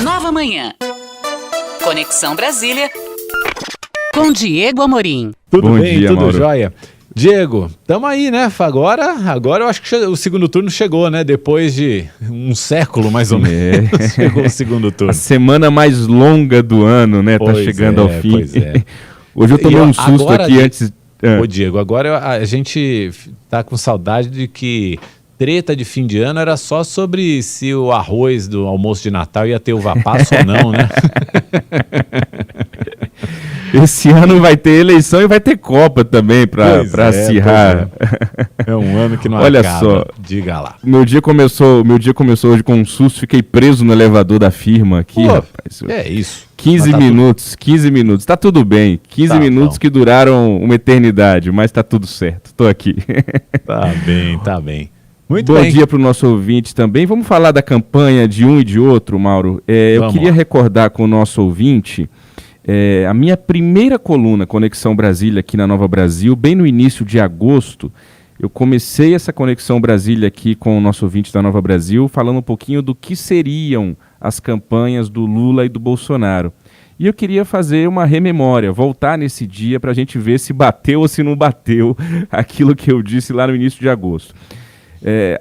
Nova Manhã. Conexão Brasília com Diego Amorim. Tudo Bom bem, dia, tudo Mauro. jóia? Diego, tamo aí, né? Agora eu acho que o segundo turno chegou, né? Depois de um século, mais ou menos, chegou o segundo turno. A semana mais longa do ano, né? Tá chegando ao fim. Pois é. Hoje eu tomei um susto agora, aqui antes... Ô, Diego, agora a gente tá com saudade de que treta de fim de ano era só sobre se o arroz do almoço de Natal ia ter uva passa ou não, né? Esse ano vai ter eleição e vai ter Copa também para acirrar. É um ano que não Olha acaba. só. Diga lá. Meu dia começou hoje com um susto, fiquei preso no elevador da firma aqui, Pô, rapaz. é isso. 15 Mas tá minutos, 15 minutos. Tá tudo bem. 15 Tá minutos bom. que duraram uma eternidade, mas tá tudo certo. Tô aqui. Tá bem, tá bem. Muito Bom bem. dia para o nosso ouvinte também. Vamos falar da campanha de um e de outro, Mauro. Eu Vamos queria lá. recordar com o nosso ouvinte a minha primeira coluna Conexão Brasília aqui na Nova Brasil, bem no início de agosto. Eu comecei essa Conexão Brasília aqui com o nosso ouvinte da Nova Brasil, falando um pouquinho do que seriam as campanhas do Lula e do Bolsonaro. E eu queria fazer uma rememória, voltar nesse dia para a gente ver se bateu ou se não bateu aquilo que eu disse lá no início de agosto.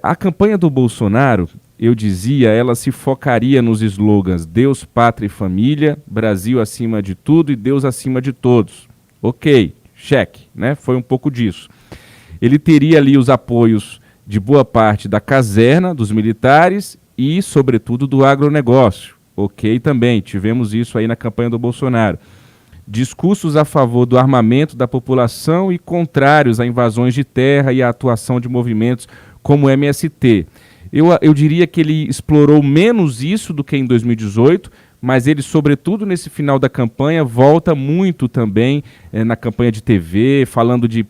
A campanha do Bolsonaro, eu dizia, ela se focaria nos slogans Deus, Pátria e Família, Brasil acima de tudo e Deus acima de todos. Ok, cheque, né? Foi um pouco disso. Ele teria ali os apoios de boa parte da caserna, dos militares e, sobretudo, do agronegócio. Ok, também, tivemos isso aí na campanha do Bolsonaro. Discursos a favor do armamento da população e contrários a invasões de terra e a atuação de movimentos como o MST. Eu diria que ele explorou menos isso do que em 2018, mas ele, sobretudo nesse final da campanha, volta muito também na campanha de TV,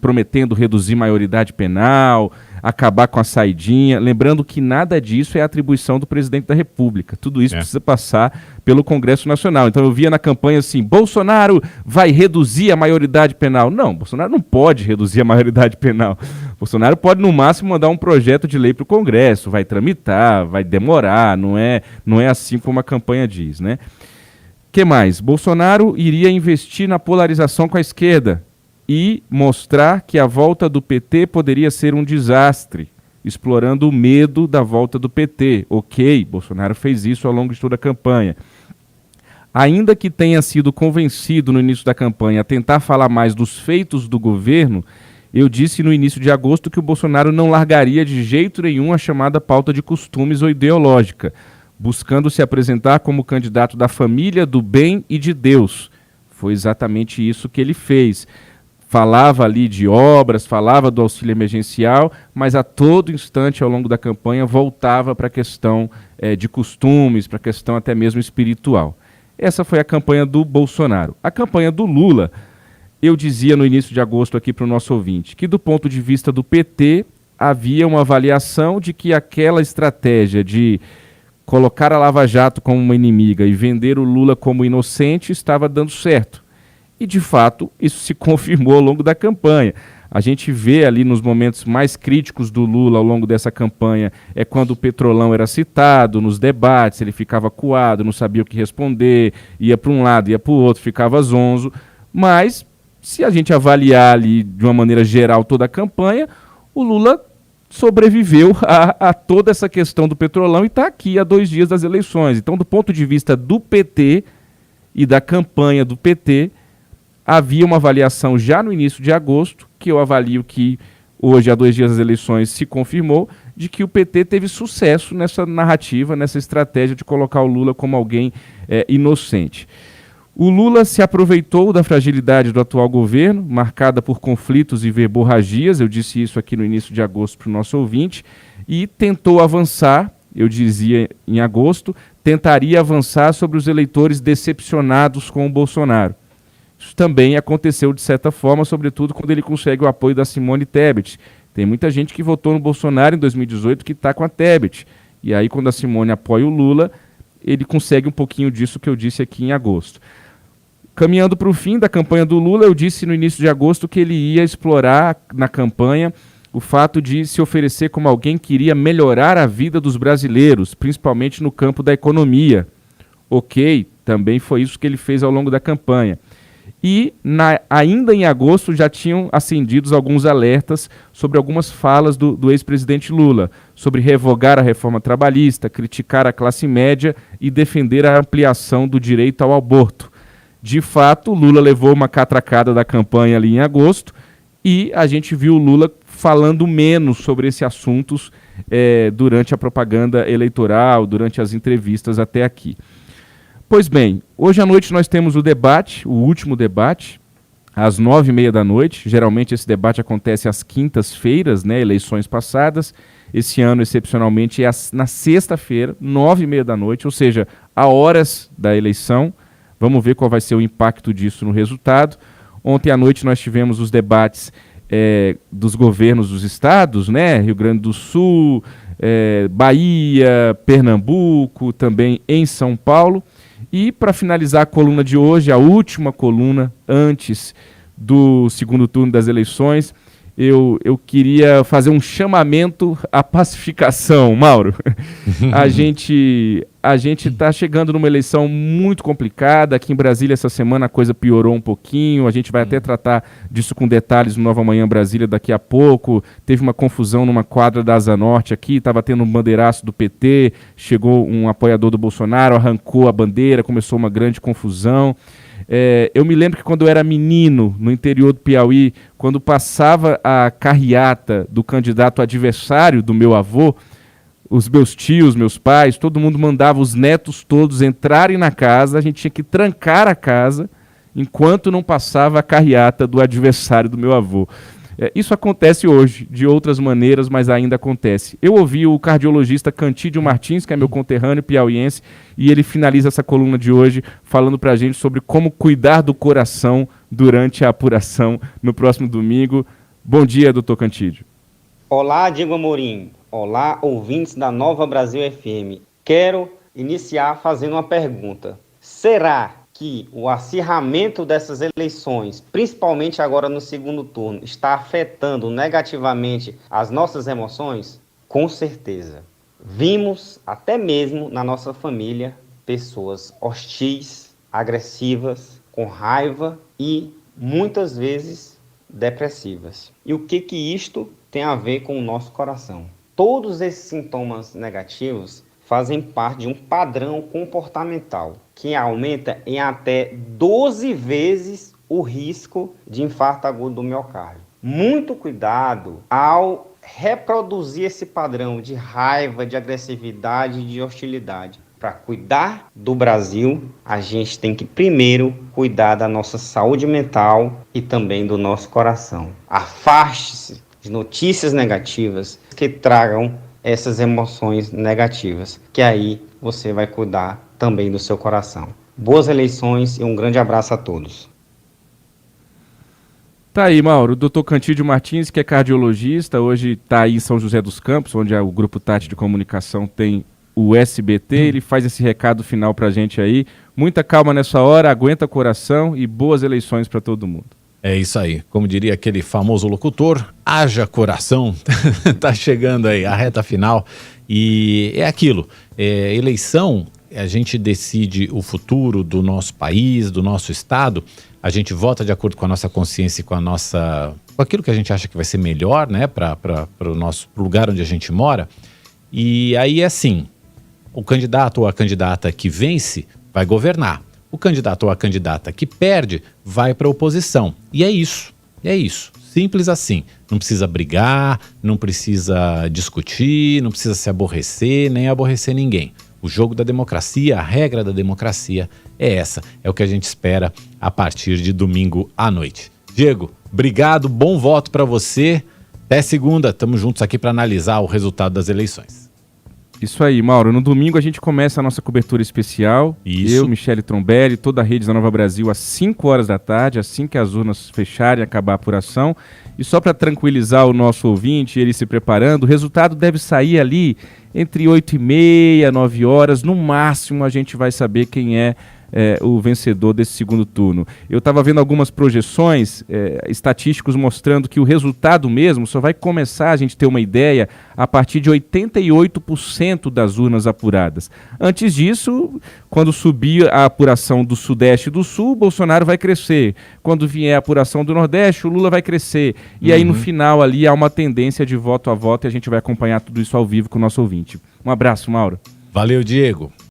prometendo reduzir maioridade penal, acabar com a saidinha, lembrando que nada disso é atribuição do presidente da República. Tudo isso precisa passar pelo Congresso Nacional. Então eu via na campanha assim, Bolsonaro vai reduzir a maioridade penal. Não, Bolsonaro não pode reduzir a maioridade penal. Bolsonaro pode, no máximo, mandar um projeto de lei para o Congresso, vai tramitar, vai demorar, não é assim como a campanha diz, né? Que mais? Bolsonaro iria investir na polarização com a esquerda e mostrar que a volta do PT poderia ser um desastre, explorando o medo da volta do PT. Ok, Bolsonaro fez isso ao longo de toda a campanha. Ainda que tenha sido convencido no início da campanha a tentar falar mais dos feitos do governo, eu disse no início de agosto que o Bolsonaro não largaria de jeito nenhum a chamada pauta de costumes ou ideológica, buscando se apresentar como candidato da família, do bem e de Deus. Foi exatamente isso que ele fez. Falava ali de obras, falava do auxílio emergencial, mas a todo instante ao longo da campanha voltava para a questão de costumes, para a questão até mesmo espiritual. Essa foi a campanha do Bolsonaro. A campanha do Lula, eu dizia no início de agosto aqui para o nosso ouvinte, que do ponto de vista do PT, havia uma avaliação de que aquela estratégia de colocar a Lava Jato como uma inimiga e vender o Lula como inocente estava dando certo. E, de fato, isso se confirmou ao longo da campanha. A gente vê ali nos momentos mais críticos do Lula ao longo dessa campanha, é quando o Petrolão era citado nos debates, ele ficava acuado, não sabia o que responder, ia para um lado, ia para o outro, ficava zonzo. Mas, se a gente avaliar ali de uma maneira geral toda a campanha, o Lula sobreviveu a toda essa questão do Petrolão e está aqui há 2 dias das eleições. Então, do ponto de vista do PT e da campanha do PT, havia uma avaliação já no início de agosto, que eu avalio que hoje, há 2 dias das eleições, se confirmou, de que o PT teve sucesso nessa narrativa, nessa estratégia de colocar o Lula como alguém inocente. O Lula se aproveitou da fragilidade do atual governo, marcada por conflitos e verborragias, eu disse isso aqui no início de agosto para o nosso ouvinte, e tentou avançar, eu dizia em agosto, tentaria avançar sobre os eleitores decepcionados com o Bolsonaro. Isso também aconteceu de certa forma, sobretudo quando ele consegue o apoio da Simone Tebet. Tem muita gente que votou no Bolsonaro em 2018 que está com a Tebet. E aí quando a Simone apoia o Lula, ele consegue um pouquinho disso que eu disse aqui em agosto. Caminhando para o fim da campanha do Lula, eu disse no início de agosto que ele ia explorar na campanha o fato de se oferecer como alguém que iria melhorar a vida dos brasileiros, principalmente no campo da economia. ok, também foi isso que ele fez ao longo da campanha. E ainda em agosto já tinham acendidos alguns alertas sobre algumas falas do ex-presidente Lula, sobre revogar a reforma trabalhista, criticar a classe média e defender a ampliação do direito ao aborto. De fato, Lula levou uma catracada da campanha ali em agosto e a gente viu o Lula falando menos sobre esses assuntos durante a propaganda eleitoral, durante as entrevistas até aqui. Pois bem, hoje à noite nós temos o debate, o último debate, às 9h30 da noite. Geralmente esse debate acontece às quintas-feiras, né, eleições passadas. Esse ano, excepcionalmente, é na sexta-feira, 9h30 da noite, ou seja, a horas da eleição. Vamos ver qual vai ser o impacto disso no resultado. Ontem à noite nós tivemos os debates dos governos dos estados, né, Rio Grande do Sul, Bahia, Pernambuco, também em São Paulo. E para finalizar a coluna de hoje, a última coluna antes do segundo turno das eleições, eu queria fazer um chamamento à pacificação, Mauro. A gente está chegando numa eleição muito complicada. Aqui em Brasília essa semana a coisa piorou um pouquinho. A gente vai até tratar disso com detalhes no Nova Manhã Brasília daqui a pouco. Teve uma confusão numa quadra da Asa Norte aqui, estava tendo um bandeiraço do PT, chegou um apoiador do Bolsonaro, arrancou a bandeira, começou uma grande confusão. Eu me lembro que quando eu era menino, no interior do Piauí, quando passava a carreata do candidato adversário do meu avô, os meus tios, meus pais, todo mundo mandava os netos todos entrarem na casa, a gente tinha que trancar a casa enquanto não passava a carreata do adversário do meu avô. Isso acontece hoje, de outras maneiras, mas ainda acontece. Eu ouvi o cardiologista Cantídio Martins, que é meu conterrâneo piauiense, e ele finaliza essa coluna de hoje falando para a gente sobre como cuidar do coração durante a apuração no próximo domingo. Bom dia, doutor Cantídio. Olá, Diego Amorim. Olá, ouvintes da Nova Brasil FM. Quero iniciar fazendo uma pergunta. Será que o acirramento dessas eleições, principalmente agora no segundo turno, está afetando negativamente as nossas emoções? Com certeza. Vimos, até mesmo na nossa família, pessoas hostis, agressivas, com raiva e, muitas vezes, depressivas. E o que isto tem a ver com o nosso coração? Todos esses sintomas negativos fazem parte de um padrão comportamental que aumenta em até 12 vezes o risco de infarto agudo do miocárdio. Muito cuidado ao reproduzir esse padrão de raiva, de agressividade e de hostilidade. Para cuidar do Brasil, a gente tem que primeiro cuidar da nossa saúde mental e também do nosso coração. Afaste-se de notícias negativas que tragam essas emoções negativas, que aí você vai cuidar também do seu coração. Boas eleições e um grande abraço a todos. Tá aí, Mauro, o doutor Cantídio Martins, que é cardiologista, hoje está aí em São José dos Campos, onde o Grupo Tati de Comunicação tem o SBT, ele faz esse recado final pra gente aí. Muita calma nessa hora, aguenta coração e boas eleições para todo mundo. É isso aí, como diria aquele famoso locutor, haja coração. Tá chegando aí a reta final e é aquilo, eleição, a gente decide o futuro do nosso país, do nosso estado, a gente vota de acordo com a nossa consciência e com aquilo que a gente acha que vai ser melhor, né, para o lugar onde a gente mora. E aí é assim, o candidato ou a candidata que vence vai governar. O candidato ou a candidata que perde vai para a oposição. E é isso. Simples assim. Não precisa brigar, não precisa discutir, não precisa se aborrecer, nem aborrecer ninguém. O jogo da democracia, a regra da democracia é essa. É o que a gente espera a partir de domingo à noite. Diego, obrigado, bom voto para você. Até segunda, estamos juntos aqui para analisar o resultado das eleições. Isso aí, Mauro. No domingo a gente começa a nossa cobertura especial. Isso. Eu, Michele Trombelli, toda a rede da Nova Brasil, às 5 horas da tarde, assim que as urnas fecharem e acabar a apuração. E só para tranquilizar o nosso ouvinte, ele se preparando, o resultado deve sair ali entre 8h30 e 9 horas. No máximo a gente vai saber quem é o vencedor desse segundo turno. Eu estava vendo algumas projeções estatísticos mostrando que o resultado mesmo só vai começar a gente ter uma ideia a partir de 88% das urnas apuradas. Antes disso, quando subir a apuração do Sudeste e do Sul, o Bolsonaro vai crescer. Quando vier a apuração do Nordeste, o Lula vai crescer. E aí, no final, ali, há uma tendência de voto a voto e a gente vai acompanhar tudo isso ao vivo com o nosso ouvinte. Um abraço, Mauro. Valeu, Diego.